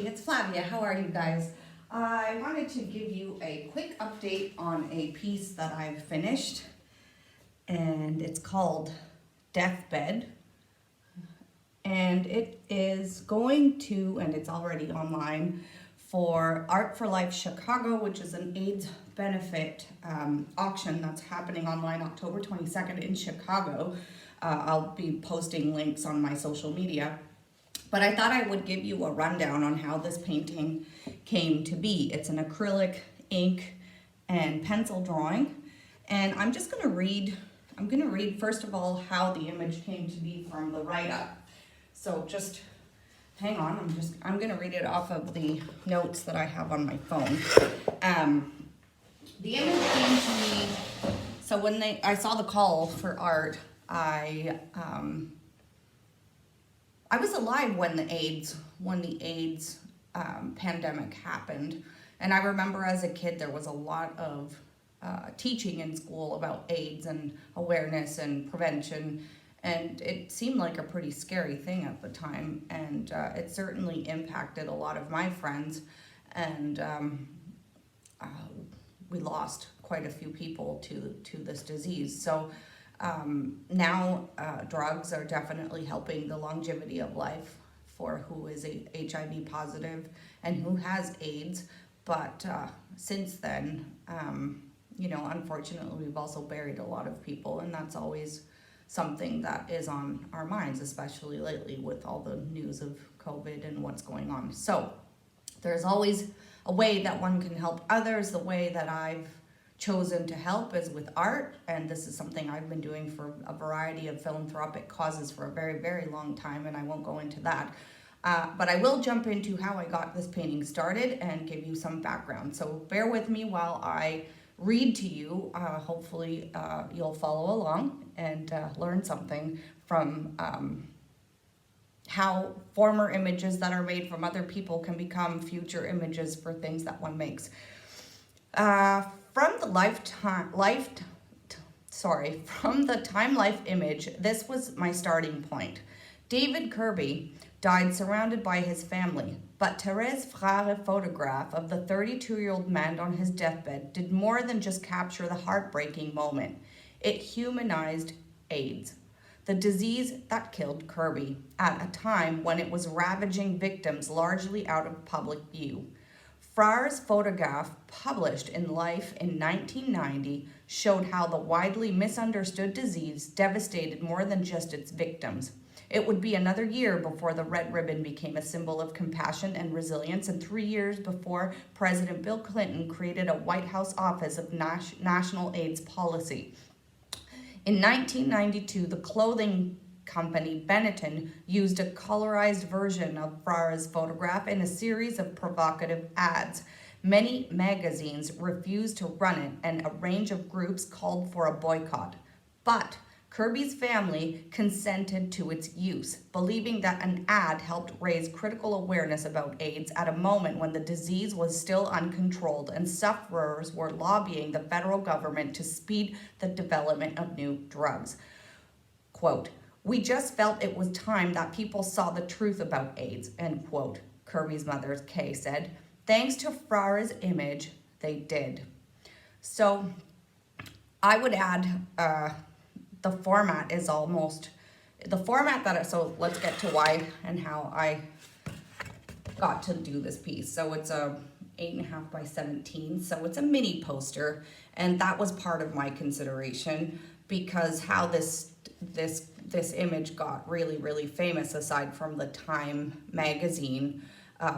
it's Flavia. How are you guys? I wanted to give you a quick update on a piece that I've finished, and it's called Deathbed. And it is going to, and it's already online, for Art for Life Chicago, which is an AIDS benefit auction that's happening online October 22nd in Chicago. I'll be posting links on my social media. But I thought I would give you a rundown on how this painting came to be. It's an acrylic, ink, and pencil drawing. And I'm just gonna read, first of all how the image came to be from the write-up. So just hang on, I'm gonna read it off of the notes that I have on my phone. The image came to me, so when I saw the call for art, I was alive when the AIDS pandemic happened. And I remember as a kid, there was a lot of teaching in school about AIDS and awareness and prevention. And it seemed like a pretty scary thing at the time. And it certainly impacted a lot of my friends. And we lost quite a few people to this disease. So now drugs are definitely helping the longevity of life for who is HIV positive and who has AIDS. But since then, unfortunately, we've also buried a lot of people, and that's always something that is on our minds, especially lately with all the news of COVID and what's going on. So there's always a way that one can help others. The way that I've chosen to help is with art, and this is something I've been doing for a variety of philanthropic causes for a very, very long time, and I won't go into that. But I will jump into how I got this painting started and give you some background. So bear with me while I read to you. Hopefully you'll follow along and learn something from how former images that are made from other people can become future images for things that one makes. From the Time Life image, this was my starting point. David Kirby died surrounded by his family, but Therese Frare photograph of the 32-year-old man on his deathbed did more than just capture the heartbreaking moment. It humanized AIDS, the disease that killed Kirby, at a time when it was ravaging victims largely out of public view. Frare's photograph, published in Life in 1990, showed how the widely misunderstood disease devastated more than just its victims. It would be another year before the red ribbon became a symbol of compassion and resilience, and 3 years before President Bill Clinton created a White House Office of National AIDS Policy. In 1992, the clothing company Benetton used a colorized version of Frare's photograph in a series of provocative ads. Many magazines refused to run it, and a range of groups called for a boycott. But Kirby's family consented to its use, believing that an ad helped raise critical awareness about AIDS at a moment when the disease was still uncontrolled and sufferers were lobbying the federal government to speed the development of new drugs. Quote, "We just felt it was time that people saw the truth about AIDS," end quote, Kirby's mother, Kay, said. Thanks to Frare's image, they did. So I would add, the format is almost, so let's get to why and how I got to do this piece. So it's a 8.5 by 17, so it's a mini poster, and that was part of my consideration, because how this image got really, really famous, aside from the Time magazine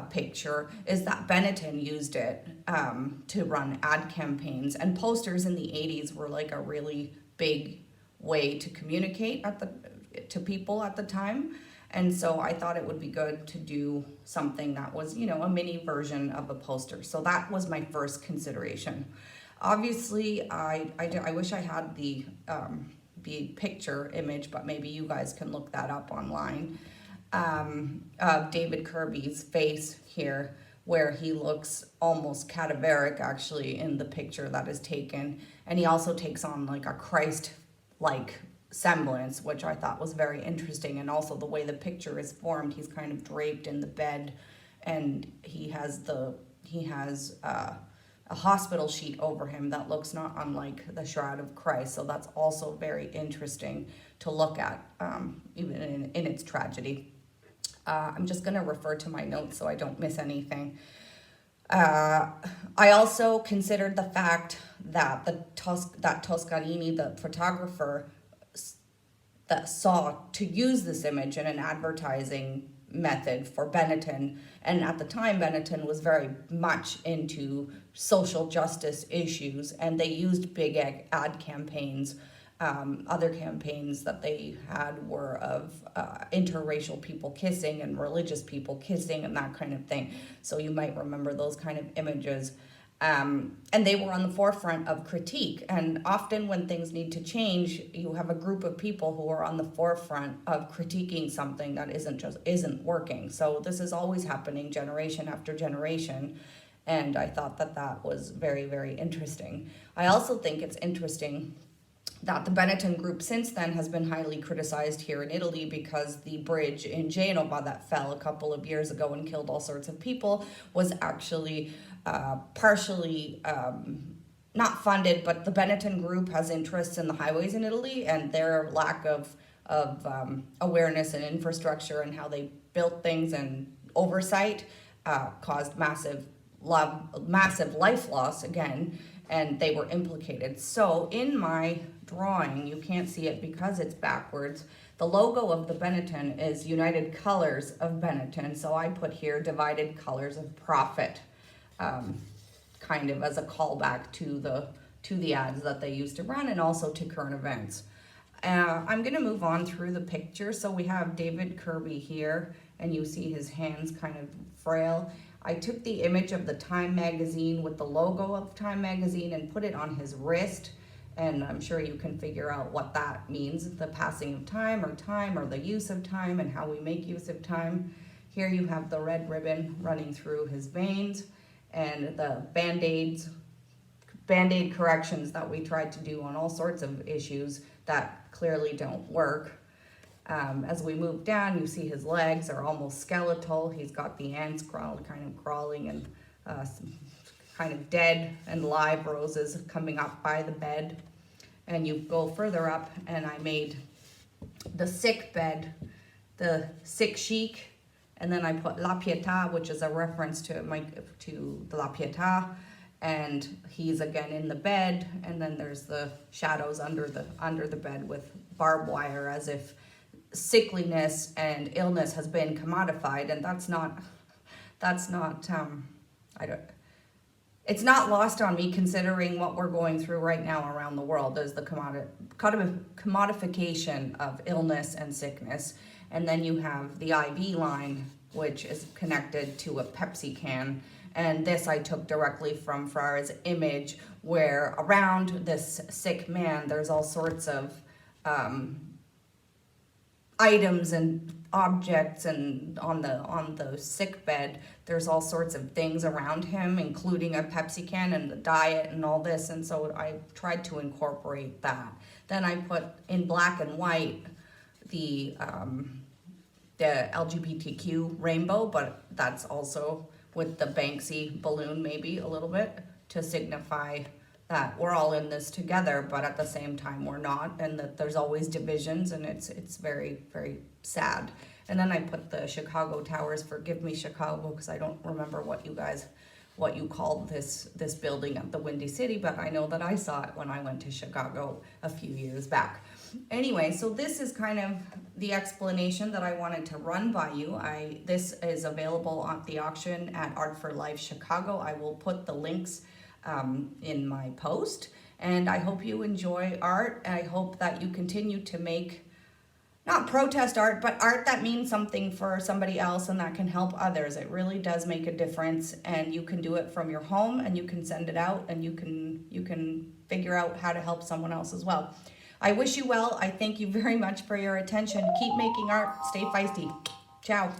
picture, is that Benetton used it to run ad campaigns, and posters in the 80s were like a really big way to communicate to people at the time. And so I thought it would be good to do something that was, a mini version of a poster. So that was my first consideration. Obviously, I wish I had the picture image, but maybe you guys can look that up online, of David Kirby's face here, where he looks almost cadaveric actually in the picture that is taken. And he also takes on like a Christ-like semblance, which I thought was very interesting. And also the way the picture is formed, he's kind of draped in the bed and he has a hospital sheet over him that looks not unlike the Shroud of Christ. So that's also very interesting to look at, even in its tragedy. I'm just going to refer to my notes so I don't miss anything. I also considered the fact that that Toscanini, the photographer, that saw to use this image in an advertising method for Benetton. And at the time, Benetton was very much into social justice issues, and they used big ad campaigns. Other campaigns that they had were of interracial people kissing and religious people kissing and that kind of thing. So you might remember those kind of images. And they were on the forefront of critique. And often when things need to change, you have a group of people who are on the forefront of critiquing something that isn't working. So this is always happening generation after generation. And I thought that was very, very interesting. I also think it's interesting that the Benetton group since then has been highly criticized here in Italy because the bridge in Genova that fell a couple of years ago and killed all sorts of people was actually partially not funded, but the Benetton group has interests in the highways in Italy, and their lack of awareness and infrastructure and how they built things and oversight caused massive life loss again, and they were implicated. So in my drawing, you can't see it because it's backwards, the logo of the Benetton is United Colors of Benetton. So I put here divided colors of profit, kind of as a callback to the ads that they used to run and also to current events. I'm going to move on through the picture. So we have David Kirby here, and you see his hands kind of frail. I took the image of the Time magazine with the logo of Time magazine and put it on his wrist, and I'm sure you can figure out what that means, the passing of time or the use of time and how we make use of time. Here you have the red ribbon running through his veins and the Band-Aid corrections that we tried to do on all sorts of issues that clearly don't work. As we move down, you see his legs are almost skeletal. He's got the ants kind of crawling and kind of dead and live roses coming up by the bed. And you go further up, and I made the sick bed, the sick chic, and then I put La Pietà, which is a reference to the La Pietà, and he's again in the bed, and then there's the shadows under the bed with barbed wire, as if sickliness and illness has been commodified, and it's not lost on me considering what we're going through right now around the world. There's the commodification of illness and sickness, and then you have the IV line, which is connected to a Pepsi can. And this I took directly from Frare's image, where around this sick man there's all sorts of items and objects, and on the sick bed there's all sorts of things around him, including a Pepsi can and the diet and all this, and so I tried to incorporate that. Then I put in black and white the LGBTQ rainbow, but that's also with the Banksy balloon maybe a little bit to signify that we're all in this together, but at the same time we're not, and that there's always divisions, and it's very, very sad. And then I put the Chicago Towers, forgive me Chicago, because I don't remember what you called this building at the Windy City, but I know that I saw it when I went to Chicago a few years back. Anyway, so this is kind of the explanation that I wanted to run by you. This is available at the auction at Art for Life Chicago. I will put the links in my post, and I hope you enjoy art. I hope that you continue to make not protest art, but art that means something for somebody else and that can help others. It really does make a difference, and you can do it from your home, and you can send it out, and you can figure out how to help someone else as well. I wish you well. I thank you very much for your attention. Keep making art. Stay feisty. Ciao.